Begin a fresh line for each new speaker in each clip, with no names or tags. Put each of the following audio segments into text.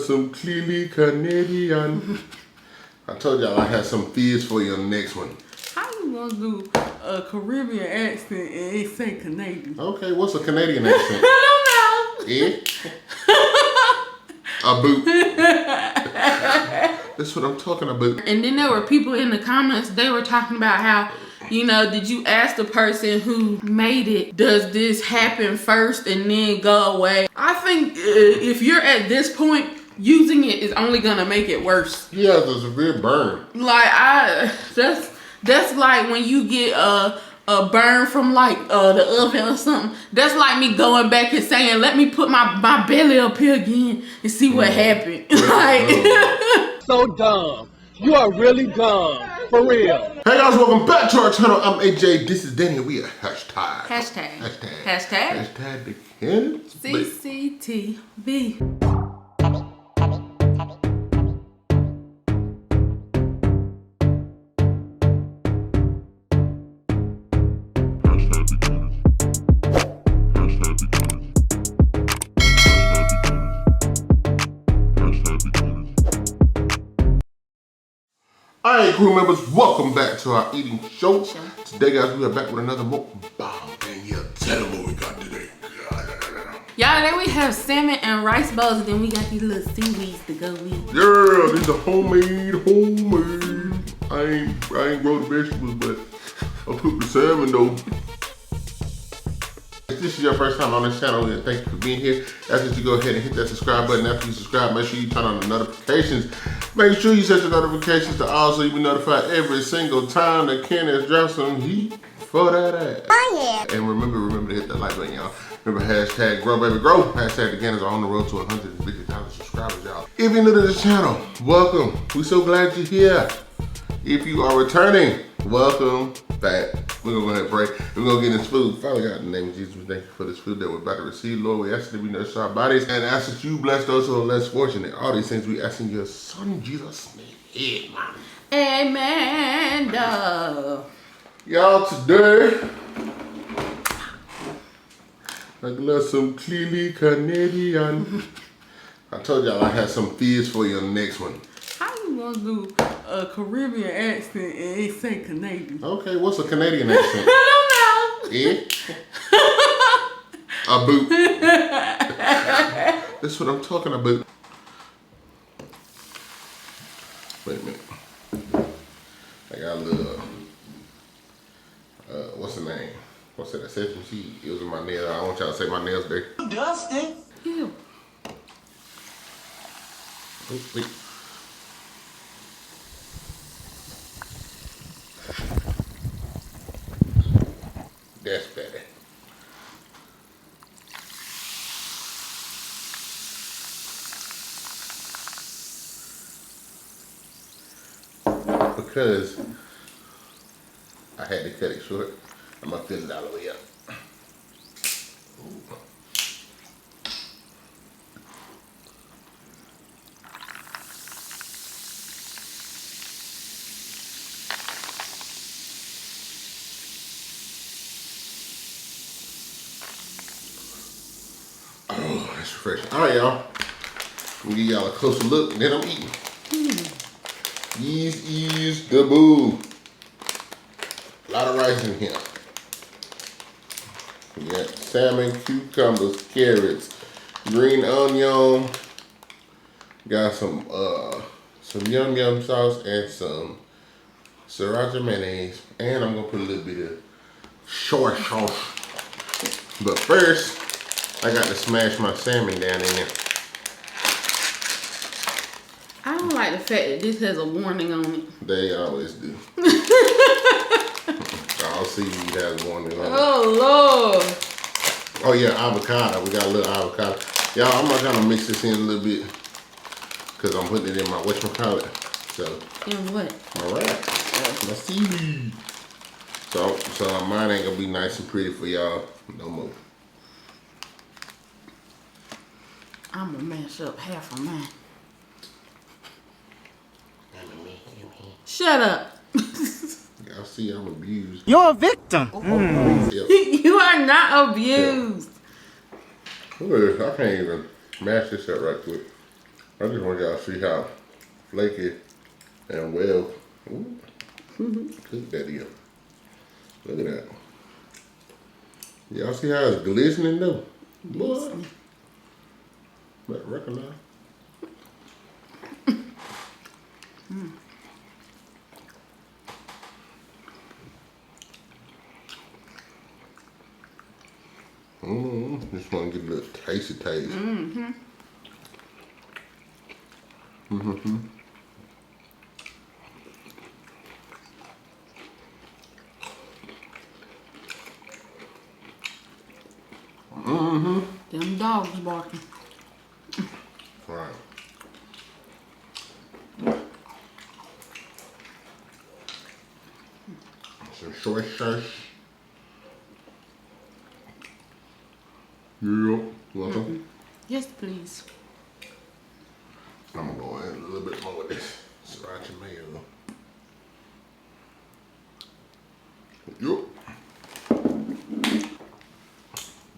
Some clearly Canadian. I told y'all I had some fizz for you on the next one.
How you gonna do a Caribbean accent and it say Canadian?
Okay, what's a Canadian accent?
I don't know.
Eh? A boot. That's what I'm talking about.
And then there were people in the comments, they were talking about how, you know, did you ask the person who made it, does this happen first and then go away? I think if you're at this point, using it is only gonna make it worse.
Yeah, there's a real burn.
Like that's like when you get a burn from like the oven or something. That's like me going back and saying, let me put my belly up here again and see what happened. Like
so dumb. You are really dumb. For real.
Hey guys, welcome back to our channel. I'm AJ. This is Danny. We are hashtag
the
CANNONS.
CCTV.
Alright, crew members, welcome back to our eating show. Today, guys, we are back with another mukbang. And yeah, tell them what we got today.
Y'all, then we have salmon and rice bowls, and then we got these little seaweeds to go with.
Yeah, these are homemade. I ain't grow the vegetables, but I'll cook the salmon though. If this is your first time on this channel, then thank you for being here. Ask that you go ahead and hit that subscribe button. After you subscribe, make sure you turn on the notifications. Make sure you set your notifications to all so you be notified every single time that Cannon drops some heat for that ass.
Oh yeah.
And remember to hit that like button, y'all. Remember hashtag grow baby grow. Hashtag the Cannons are on the road to 150,000 subscribers, y'all. If you're new to this channel, welcome. We're so glad you're here. If you are returning, welcome back. We're gonna go ahead and pray. We're gonna get this food. Father God, in the name of Jesus, we thank you for this food that we're about to receive. Lord, we ask that we nourish our bodies and ask that you bless those who are less fortunate. All these things we ask in your son, Jesus' name.
Amen.
Y'all, today, I got some clearly Canadian. I told y'all I had some fizz for you on the next one.
How you gonna do a Caribbean accent and it say Canadian?
Okay, what's a Canadian accent?
I don't know.
Eh? A boot. That's what I'm talking about. Wait a minute. I got a little, what's the name? What's that? Sesame seed. It was in my nail. I don't want y'all to say my nails there.
Dusty.
Ew.
Oh, wait. That's better. because I had to cut it short. I'm gonna fill it all the way up. Oh, that's refreshing. All right, y'all. I'm gonna give y'all a closer look, and then I'm eating. This is the boo. A lot of rice in here. We got salmon, cucumbers, carrots, green onion. Got some yum yum sauce and some sriracha mayonnaise, and I'm gonna put a little bit of soy sauce. But first, I got to smash my salmon down in there.
I don't like the fact that this has a warning on it.
They always do. All seaweed has a warning on it.
Oh, Lord.
Oh yeah, avocado. We got a little avocado. Y'all, I'm not gonna mix this in a little bit because I'm putting it in my whatchamacallit. So.
In what?
My wrap. My seaweed. So mine ain't gonna be nice and pretty for y'all no more.
I'm gonna mash up half of mine. Shut up.
Y'all see I'm abused.
You're a victim.
Yep.
You are not abused.
Look at this. I can't even mash this up right quick. I just want y'all to see how flaky and well cooked that is. Look at that. Y'all see how it's glistening though? Boy. Better recognize. Just want to get a little tasty taste.
Them dogs barking.
Right. Some soy sauce. Yeah. Welcome.
Yes, please.
I'm gonna go in a little bit more with this sriracha mayo. Yup.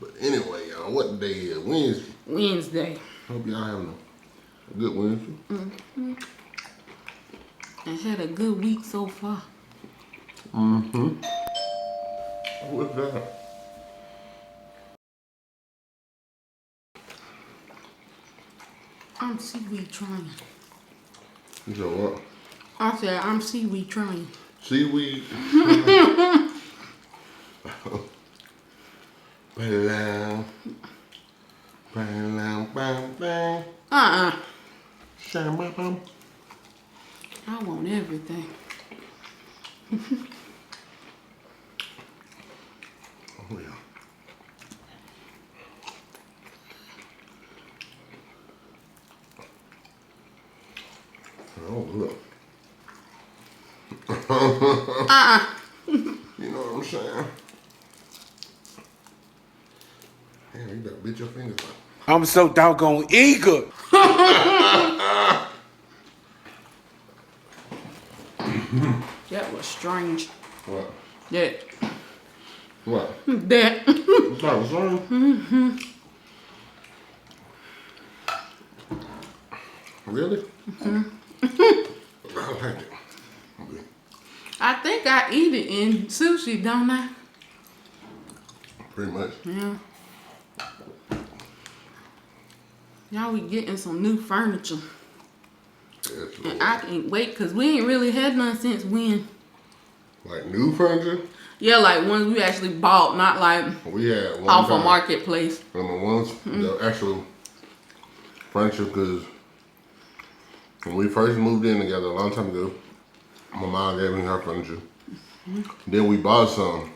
But anyway, y'all, what day is Wednesday?
Wednesday.
Hope y'all having a good Wednesday.
And had a good week so far.
What's that?
I'm seaweed trying.
You said what?
I said I'm seaweed trying.
Seaweed. Bang, bang, bang, bang. Sham,
I want everything.
Oh yeah. Oh look. You know what I'm saying? Damn, you better bit your fingers out.
I'm so doggone eager.
That was strange.
What?
That.
What?
That.
It's like a song? Really? I like it. Okay.
I think I eat it in sushi, don't I?
Pretty much.
Yeah. Y'all we getting some new furniture.
Yes,
And I can't wait because we ain't really had none since when.
like new furniture?
Yeah, like ones we actually bought, not like
We had one
off a
time.
marketplace.
And the ones, the actual furniture, because when we first moved in together a long time ago, my mom gave me her furniture. Then we bought some,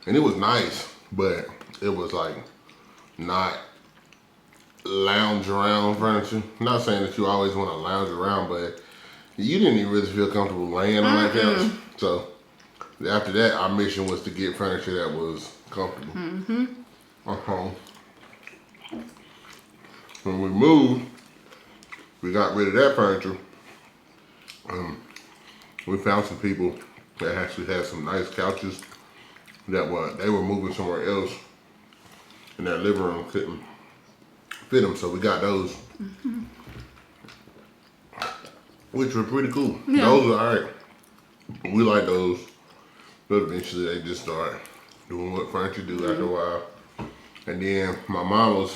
and it was nice, but it was like not lounge around furniture. Not saying that you always want to lounge around, but You didn't even really feel comfortable laying on that couch. So after that, our mission was to get furniture that was comfortable. When we moved, we got rid of that furniture. We found some people that actually had some nice couches that they were moving somewhere else, and their living room couldn't fit them, so we got those, which were pretty cool. Yeah. Those are all right. We like those, but eventually they just start doing what furniture do after a while. And then my mom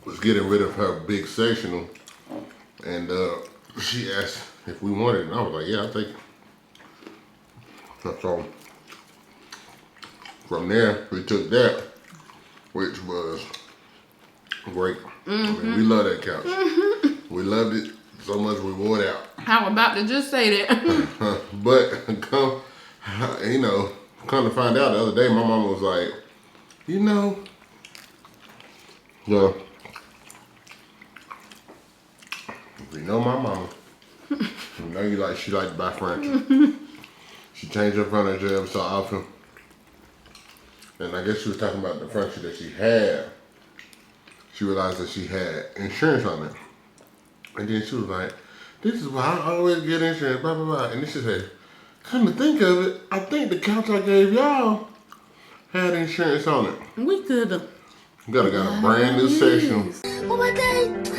was getting rid of her big sectional, and she asked if we wanted it, and I was like, yeah, I'll take it. So from there, we took that, which was great. I mean, we love that couch. We loved it so much we wore it out.
I was about to just say that.
But come to find out, the other day, my mama was like, you know, my mama. You know, she liked to buy furniture. She changed her furniture every so often. And I guess she was talking about the furniture that she had. She realized that she had insurance on it. And then she was like, this is why I always get insurance, blah, blah, blah. And then she said, come to think of it, I think the couch I gave y'all had insurance on it.
We could have.
You got a brand new section.
Oh my God,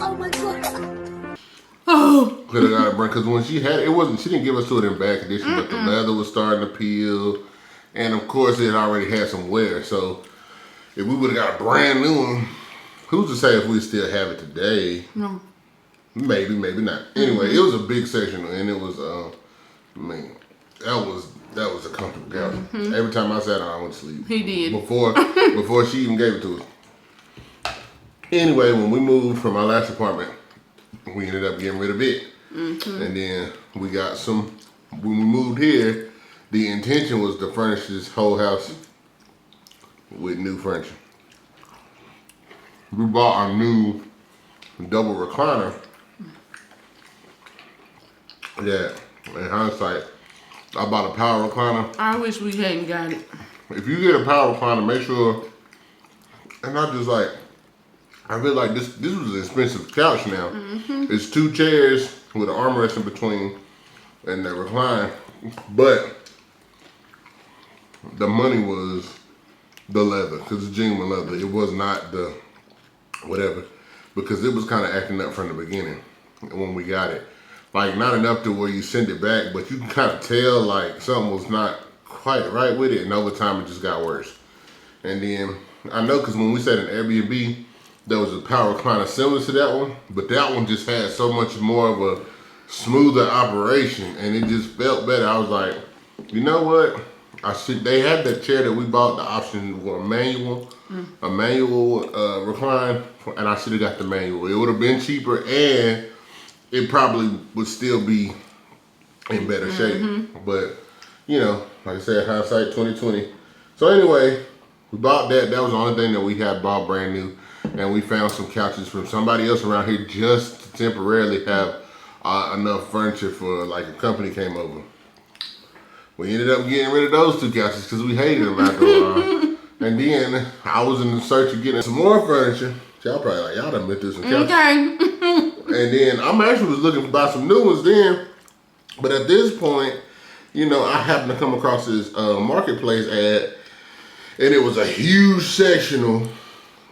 oh my God.
Oh.
Could have got a brand, because when she had it, she didn't give us to it in bad condition, but the leather was starting to peel. And of course it already had some wear. So if we would have got a brand new one, who's to say if we still have it today?
No.
Maybe, maybe not. Anyway, it was a big section, and it was, that was a comfortable couch. Every time I sat down, I went to sleep.
He did.
Before she even gave it to us. Anyway, when we moved from our last apartment, we ended up getting rid of it. And then we got when we moved here, the intention was to furnish this whole house with new furniture. We bought our new double recliner. Yeah, in hindsight, I bought a power recliner.
I wish we hadn't got it.
If you get a power recliner, make sure, and I just like, I feel like this was an expensive couch now. It's 2 chairs with an armrest in between and the recline, but the money was the leather, because it's genuine leather. It was not the whatever, because it was kind of acting up from the beginning when we got it. Like, not enough to where you send it back, but you can kind of tell like something was not quite right with it, and over time it just got worse. And then I know, because when we stayed in Airbnb, there was a power recliner similar to that one, but that one just had so much more of a smoother operation, and it just felt better. I was like, you know what? They had that chair that we bought, the option for a manual recline, and I should have got the manual. It would have been cheaper, and it probably would still be in better shape. But, you know, like I said, hindsight 2020. So anyway, we bought that. That was the only thing that we had bought brand new. And we found some couches from somebody else around here just to temporarily have enough furniture for, like, a company came over. We ended up getting rid of those 2 couches because we hated them after a while. And then I was in the search of getting some more furniture. Y'all probably like, y'all done been through some couches.
Okay.
And then I actually was looking to buy some new ones then. But at this point, you know, I happened to come across this marketplace ad, and it was a huge sectional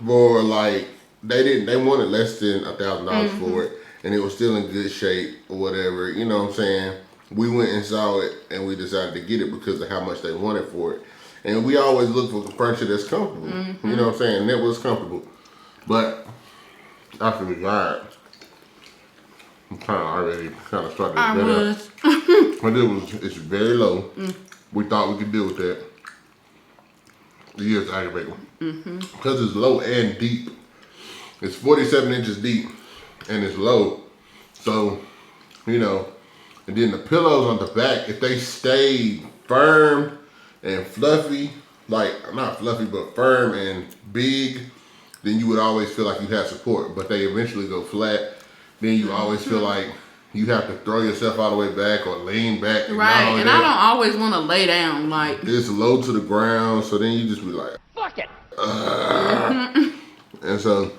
for, like, they wanted less than $1,000 for it, and it was still in good shape or whatever. You know what I'm saying? We went and saw it, and we decided to get it because of how much they wanted for it. And we always look for furniture that's comfortable. You know what I'm saying? And it was comfortable. But after we got it, I'm already started to get up. But it's very low. We thought we could deal with that. It is aggravating. Because it's low and deep. It's 47 inches deep and it's low. So, you know, and then the pillows on the back, if they stayed firm and fluffy, like, not fluffy, but firm and big, then you would always feel like you had support, but they eventually go flat. Then you always feel like you have to throw yourself all the way back or lean back.
Right, and I don't always want to lay down. Like,
it's low to the ground, so then you just be like,
Fuck it.
and so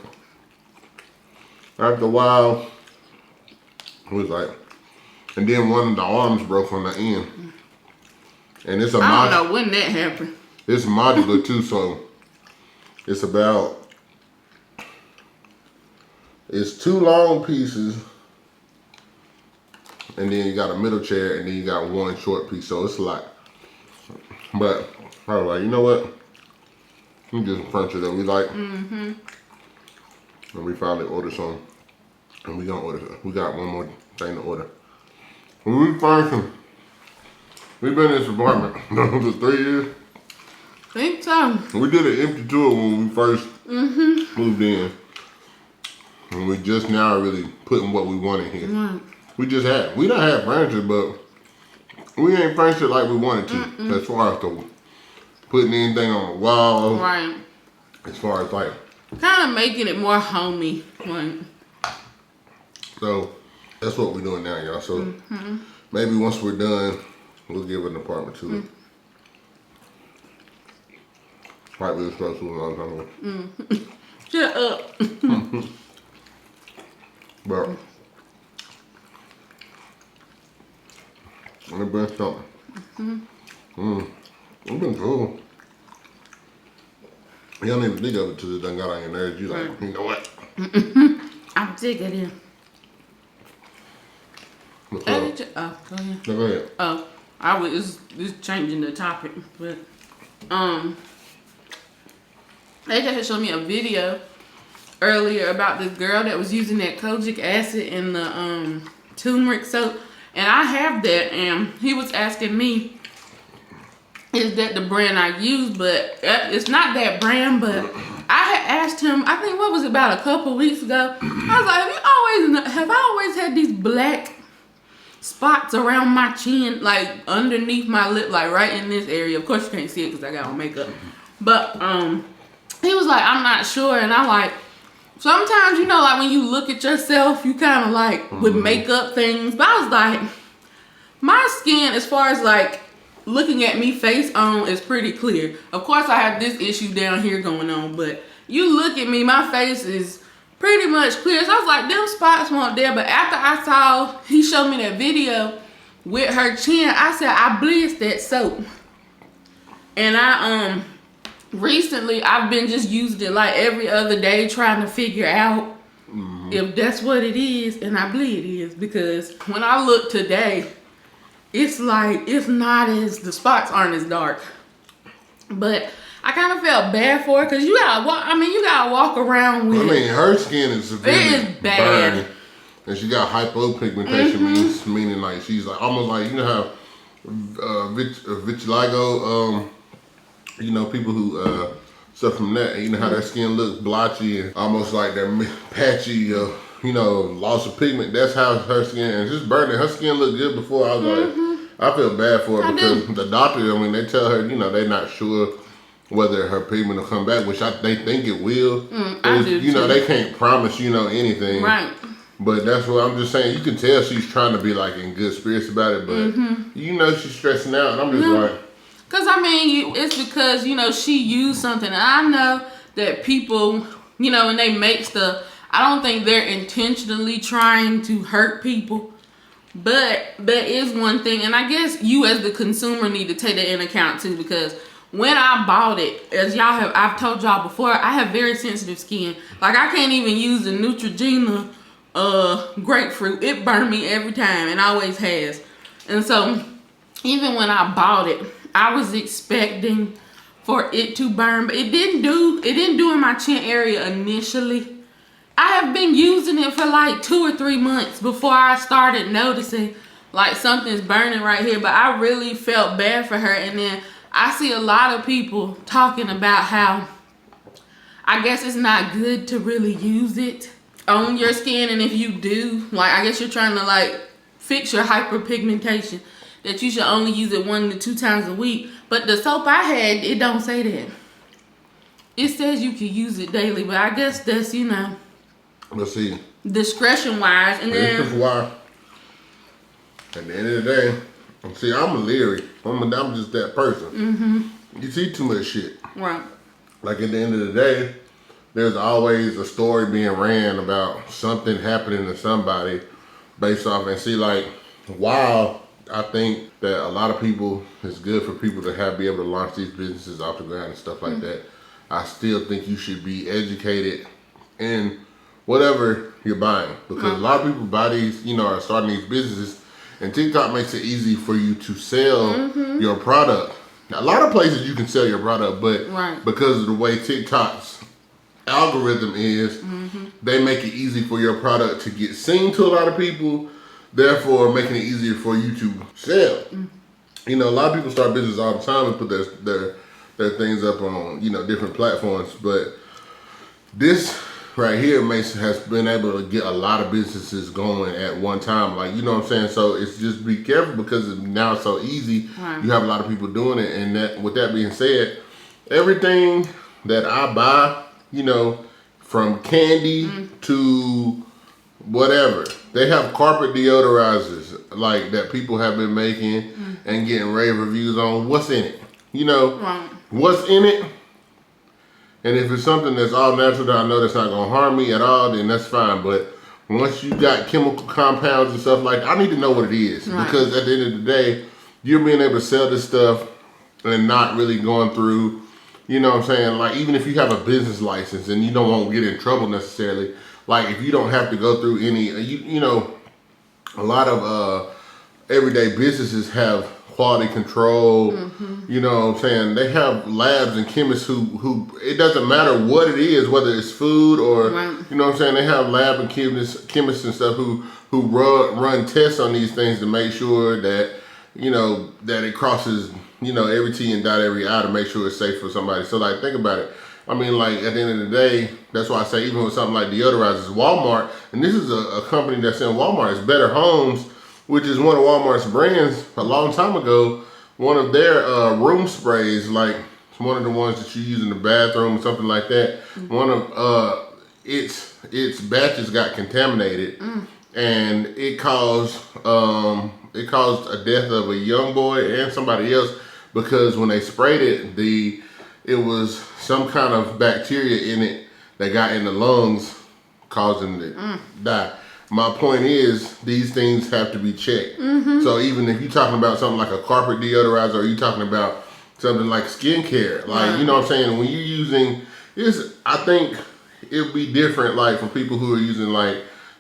after a while, it was like, and then one of the arms broke on the end. And it's a
I don't know when that happened.
It's modular too, so it's about, it's 2 long pieces, and then you got a middle chair, and then you got 1 short piece, so it's a lot. But I was like, you know what? We just furniture that we like. And we finally ordered some, and we gonna order some. We got one more thing to order. When we furniture, we've been in this apartment for 3 years.
Think so.
We did an empty tour when we first moved in. And we just now really putting what we want in here. We don't have furniture, but we ain't furniture like we wanted to. As far as the putting anything on the wall.
Right.
As far as like.
Kind of making it more homey. Like.
So that's what we're doing now, y'all. So maybe once we're done, we'll give an apartment to it. Right, we were supposed to a long time ago.
Shut up.
But it's been something. It's been cool. You don't even think of it till it done got on your nerves. You like, you know what?
I'm sick of it.
What's
Go
up?
ahead.
No, go ahead.
Oh, I was just changing the topic, but they just showed me a video earlier about this girl that was using that kojic acid in the turmeric soap, and I have that, and he was asking me, is that the brand I use? But it's not that brand. But I had asked him, I think, what was it, about a couple weeks ago, I was like, have I always had these black spots around my chin, like underneath my lip, like right in this area? Of course you can't see it because I got on makeup, but he was like, I'm not sure. And I like, sometimes, you know, like when you look at yourself, you kind of like with makeup things, but I was like, my skin, as far as like looking at me face on, is pretty clear. Of course I have this issue down here going on, but you look at me, my face is pretty much clear. So I was like, them spots weren't there. But after I saw, he showed me that video with her chin, I said, I blitzed that soap. And I recently I've been just using it like every other day, trying to figure out if that's what it is, and I believe it is, because when I look today, it's like, it's not as, the spots aren't as dark. But I kind of felt bad for her, because you gotta walk, you gotta walk around with,
her skin is severely
it is bad.
burning. And she got hypopigmentation, meaning like she's like almost like, you know how vitiligo, you know, people who suffer from that, and you know how their skin looks blotchy and almost like they're patchy, you know, loss of pigment. That's how her skin is just burning. Her skin looked good before. I was like, I feel bad for her, because the doctor, they tell her, you know, they're not sure whether her pigment will come back, which they think it will.
I do
you know,
too.
they can't promise, you know, anything.
Right.
But that's what I'm just saying. You can tell she's trying to be like in good spirits about it, but you know she's stressing out, and I'm just like.
Because, it's because, you know, she used something. And I know that people, you know, when they make stuff, I don't think they're intentionally trying to hurt people. But that is one thing. And I guess you as the consumer need to take that into account too. Because when I bought it, as I've told y'all before, I have very sensitive skin. Like, I can't even use the Neutrogena grapefruit. It burned me every time, and always has. And so, even when I bought it, I was expecting for it to burn, but it didn't do in my chin area initially. I have been using it for like 2 or 3 months before I started noticing like something's burning right here, but I really felt bad for her. And then I see a lot of people talking about how I guess it's not good to really use it on your skin, and if you do, like, I guess you're trying to like fix your hyperpigmentation, that you should only use it 1 to 2 times a week. But the soap I had, it don't say that. It says you can use it daily, but I guess that's, you know,
Let's see.
discretion wise. And
This is
then
why, at the end of the day, see, I'm a leery. I'm just that person. You see too much shit.
right.
Like at the end of the day, there's always a story being ran about something happening to somebody based off. And see, like, while I think that a lot of people, it's good for people to be able to launch these businesses off the ground and stuff like that, I still think you should be educated in whatever you're buying. Because a lot of people buy these, you know, are starting these businesses, and TikTok makes it easy for you to sell your product. Now, a lot of places you can sell your product, but because of the way TikTok's algorithm is, they make it easy for your product to get seen to a lot of people, therefore making it easier for you to sell. You know, a lot of people start business all the time and put their things up on, you know, different platforms, but this right here has been able to get a lot of businesses going at one time. Like, you know what I'm saying? So it's just be careful because now it's so easy. You have a lot of people doing it. And that, with that being said, everything that I buy, you know, from candy to whatever, they have carpet deodorizers like that people have been making and getting rave reviews on. What's in it? You know, what's in it? And if it's something that's all natural that I know that's not gonna harm me at all, then that's fine. But once you got chemical compounds and stuff like that, I need to know what it is. Because at the end of the day, you're being able to sell this stuff and not really going through, you know what I'm saying? Like, even if you have a business license and you don't want to get in trouble necessarily, like if you don't have to go through any, you know, a lot of everyday businesses have quality control, you know what I'm saying? They have labs and chemists who it doesn't matter what it is, whether it's food or, you know what I'm saying? They have lab and chemists and stuff who run tests on these things to make sure that, you know, that it crosses, you know, every T and dot every I to make sure it's safe for somebody. So like, think about it. I mean, like, at the end of the day, that's why I say even with something like deodorizers, Walmart, and this is a company that's in Walmart, it's Better Homes, which is one of Walmart's brands. A long time ago, one of their room sprays, like one of the ones that you use in the bathroom, something like that, one of its batches got contaminated, and it caused a death of a young boy and somebody else because when they sprayed it, it was some kind of bacteria in it that got in the lungs, causing it to die. My point is, these things have to be checked. So even if you're talking about something like a carpet deodorizer, or you're talking about something like skincare, like, you know what I'm saying? When you're using this, I think it'll be different, like for people who are using like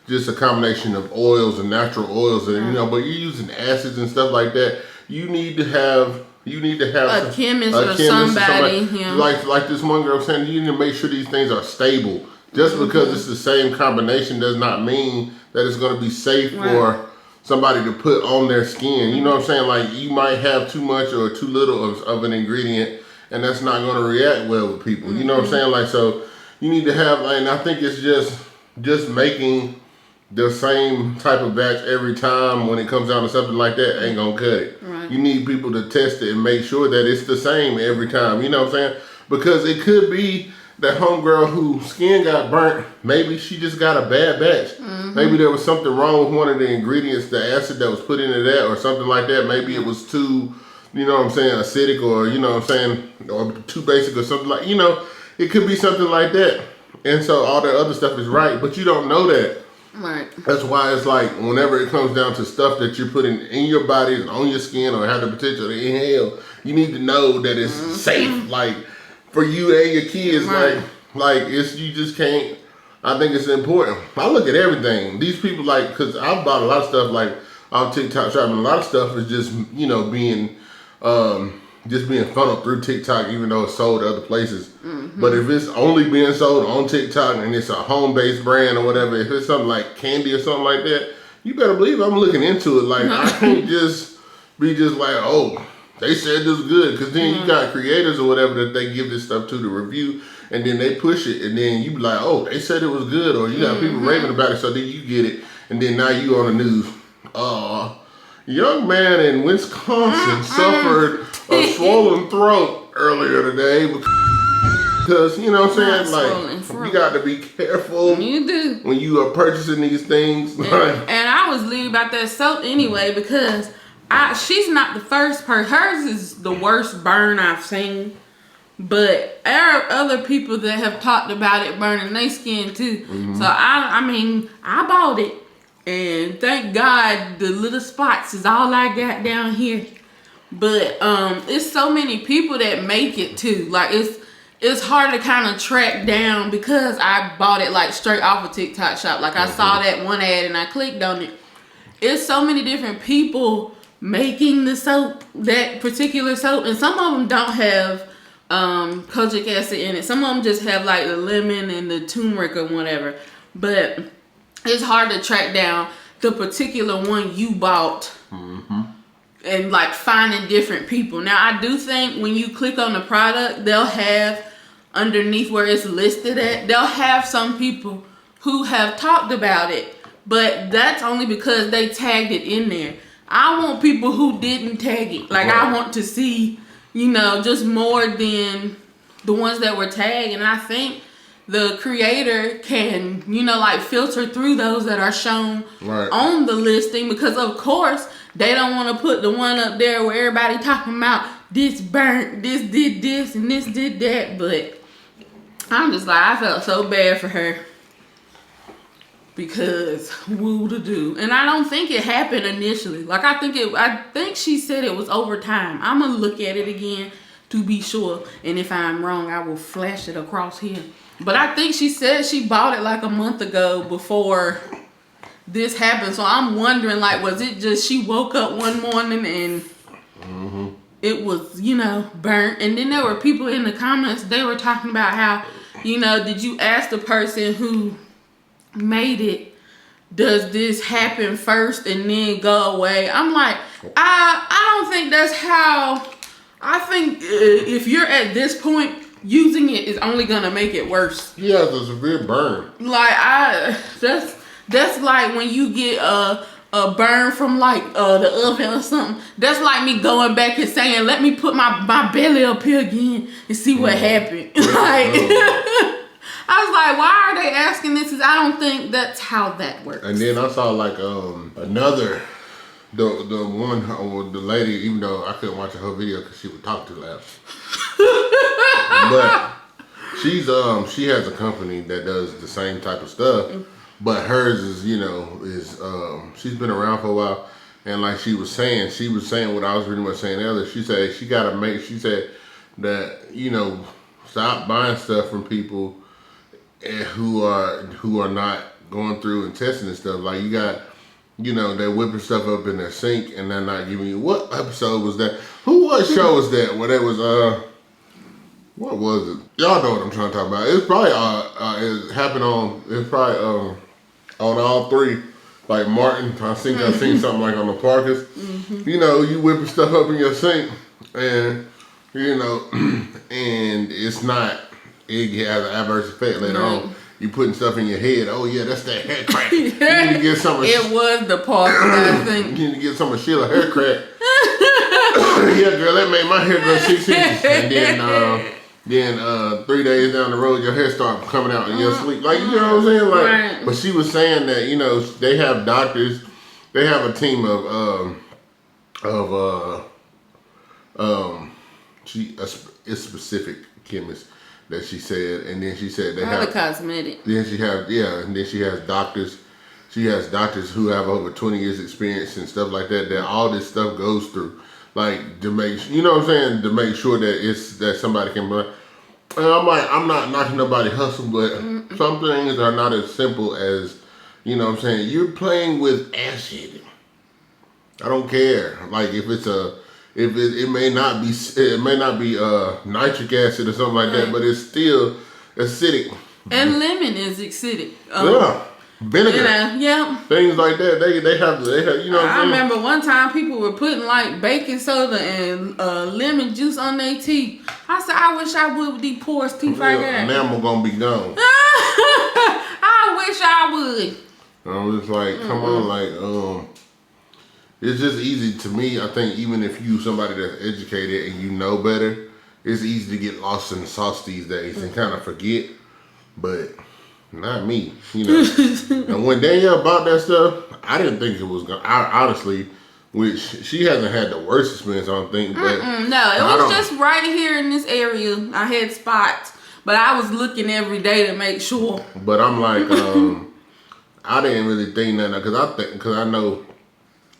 just a combination of oils and natural oils, and you know, but you're using acids and stuff like that. You need to have
a chemist or somebody.
Like this one girl saying, you need to make sure these things are stable. Just because it's the same combination does not mean that it's going to be safe for somebody to put on their skin. You know what I'm saying? Like, you might have too much or too little of an ingredient, and that's not going to react well with people. You know what I'm saying? Like, so you need to have, and I think it's just making the same type of batch every time when it comes down to something like that ain't going to cut it. You need people to test it and make sure that it's the same every time. You know what I'm saying? Because it could be that homegirl whose skin got burnt, maybe she just got a bad batch. Maybe there was something wrong with one of the ingredients, the acid that was put into that or something like that. Maybe it was too, you know what I'm saying, acidic, or, you know what I'm saying, or too basic or something like, you know, it could be something like that. And so all the other stuff is right, but you don't know that. That's why it's like whenever it comes down to stuff that you're putting in your body and on your skin or have the potential to inhale, you need to know that it's safe. Like, for you and your kids, like it's, you just can't. I think it's important. I look at everything. These people, like, because I've bought a lot of stuff like on TikTok shopping. A lot of stuff is just, you know, being funneled through TikTok, even though it's sold other places. But if it's only being sold on TikTok and it's a home-based brand or whatever, if it's something like candy or something like that, you better believe I'm looking into it. Like, I can't just be just like, oh, they said this was good, because then you got creators or whatever that they give this stuff to review, and then they push it, and then you be like, oh, they said it was good, or you got people raving about it, so then you get it, and then now you on the news. Young man in Wisconsin suffered a swollen throat earlier today. Because, you know what I'm saying?
Not swollen,
Like, you got to be careful
You do.
when you are purchasing these things.
And I was leaving about that soap anyway because she's not the first person. Hers is the worst burn I've seen. But there are other people that have talked about it burning their skin too. So I mean, I bought it, and thank God the little spots is all I got down here. But it's so many people that make it too. Like it's hard to kind of track down because I bought it like straight off of TikTok shop. Like I saw that one ad and I clicked on it. It's so many different people making the soap, that particular soap, and some of them don't have kojic acid in it. Some of them just have like the lemon and the turmeric or whatever. But it's hard to track down the particular one you bought and like finding different people. Now I do think when you click on the product, they'll have underneath where it's listed at, they'll have some people who have talked about it, but that's only because they tagged it in there. I want people who didn't tag it. Like I want to see, you know, just more than the ones that were tagged. And I think the creator can, you know, like filter through those that are shown on the listing, because of course they don't want to put the one up there where everybody talking about this burnt, this did this, and this did that. But I'm just like, I felt so bad for her. Because woo to do. And I don't think it happened initially. Like I think she said it was over time. I'm gonna look at it again to be sure. And if I'm wrong, I will flash it across here. But I think she said she bought it like a month ago before this happened. So I'm wondering, like, was it just she woke up one morning and it was, you know, burnt? And then there were people in the comments, they were talking about how, you know, did you ask the person who made it, does this happen first and then go away? I'm like, I don't think that's how. I think if you're at this point, using it is only gonna make it worse.
Yeah, it's a severe burn.
Like that's like when you get a burn from like the oven or something. That's like me going back and saying, let me put my belly up here again and see what happened. Like I was like, why are they asking this? I don't think that's how that works. And
then I saw like another, the one, or the lady, even though I couldn't watch her video because she would talk too loud. But she has a company that does the same type of stuff, but hers is, you know, she's been around for a while, and like she was saying what I was pretty much saying earlier. She said she said that, you know, stop buying stuff from people who are not going through and testing and stuff. Like you got, you know, they're whipping stuff up in their sink and they're not giving you. What episode was that? What show was that? Where there was what was it? Y'all know what I'm trying to talk about. It's probably it happened on. It's probably on all three. Like Martin, I think I seen something like on the Parkers. You know, you whipping stuff up in your sink, and you know, and it's not. It has an adverse effect later on. You putting stuff in your head. Oh yeah, that's that hair crack. You need to get some of
it was the Parker, I think.
You need to get some of Sheila hair crack. Yeah, girl, that made my hair grow 6 inches. And then 3 days down the road, your hair start coming out in your sleep. Like, you know what I'm saying? Like, but she was saying that, you know, they have doctors. They have a team it's specific chemists that she said, and then she said they have
cosmetic.
Then she has doctors. She has doctors who have over 20 years experience and stuff like that. That all this stuff goes through, like to make, you know what I'm saying, to make sure that somebody can buy. And I'm like, I'm not knocking nobody hustle, but some things are not as simple as, you know what I'm saying. You're playing with acid. I don't care. Like if it's it may not be nitric acid or something like that, but it's still acidic.
And lemon is acidic.
Yeah, vinegar.
You know, yeah.
Things like that. They have you know what I'm saying?
I remember one time people were putting like baking soda and lemon juice on their teeth. I said, I wish I would with these porous teeth I got.
Enamel gonna be gone.
I wish I would.
I was like, come on, like it's just easy to me. I think even if you somebody that's educated and you know better, it's easy to get lost in the sauce these days and kind of forget, but not me, you know. And when Danielle bought that stuff, I didn't think it was gonna, honestly, which she hasn't had the worst experience, I don't think, but.
No, it was just right here in this area. I had spots, but I was looking every day to make sure.
But I'm like, I didn't really think nothing, because I know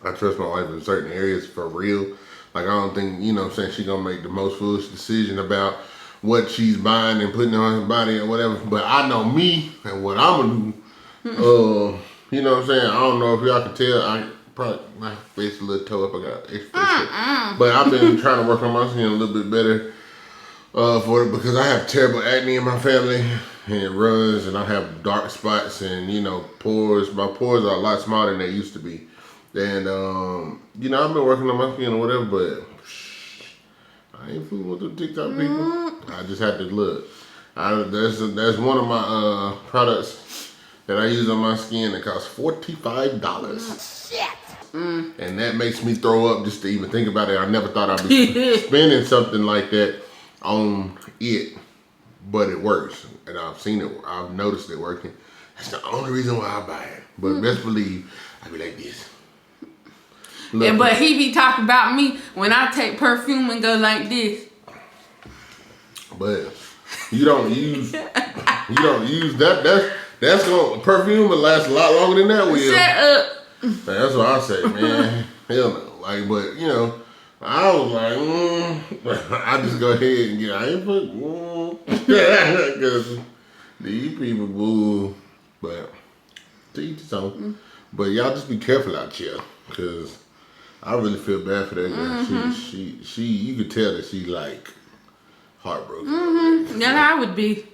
I trust my wife in certain areas for real. Like, I don't think, you know what I'm saying, she gonna make the most foolish decision about what she's buying and putting on her body or whatever. But I know me and what I'm gonna do. You know what I'm saying? I don't know if y'all can tell. I probably, my face a little toe up. I got extra shit. But I've been trying to work on my skin a little bit better for it, because I have terrible acne in my family. And it runs, and I have dark spots and, you know, pores. My pores are a lot smaller than they used to be. And, you know, I've been working on my skin or whatever, but I ain't fooling with the TikTok people. I just had to look. There's one of my products that I use on my skin that costs $45.
Shit.
And that makes me throw up just to even think about it. I never thought I'd be spending something like that on it, but it works. And I've seen it, I've noticed it working. That's the only reason why I buy it. But best believe, I be like this. Look,
And but he be talking about me when I take perfume and go like this.
But you don't use that. That's gonna, perfume will last a lot longer than that will.
Shut up.
That's what I say, man. Hell no. Like, but you know, I was like, I just go ahead and get. I ain't put, because these people boo. But to each his own. But y'all just be careful out here, because I really feel bad for that girl. She, you could tell that she like heartbroken.
That I would be.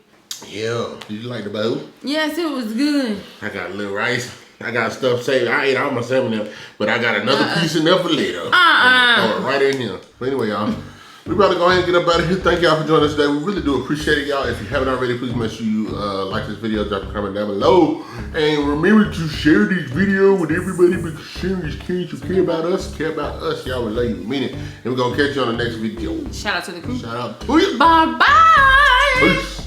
Yeah. Did you like the bowl?
Yes, it was good.
I got a little rice. I got stuff saved. I ate all my salmon there, but I got another piece in there for later. Throw it right in here. But anyway, y'all, we about to go ahead and get up out of here. Thank y'all for joining us today. We really do appreciate it, y'all. If you haven't already, please make sure you like this video, drop a comment down below, and remember to share this video with everybody, because sharing is key. You care about us, y'all. We love you, mean it. And we're gonna catch you on the next video.
Shout out to the crew.
Shout out to you.
Bye bye.
Peace.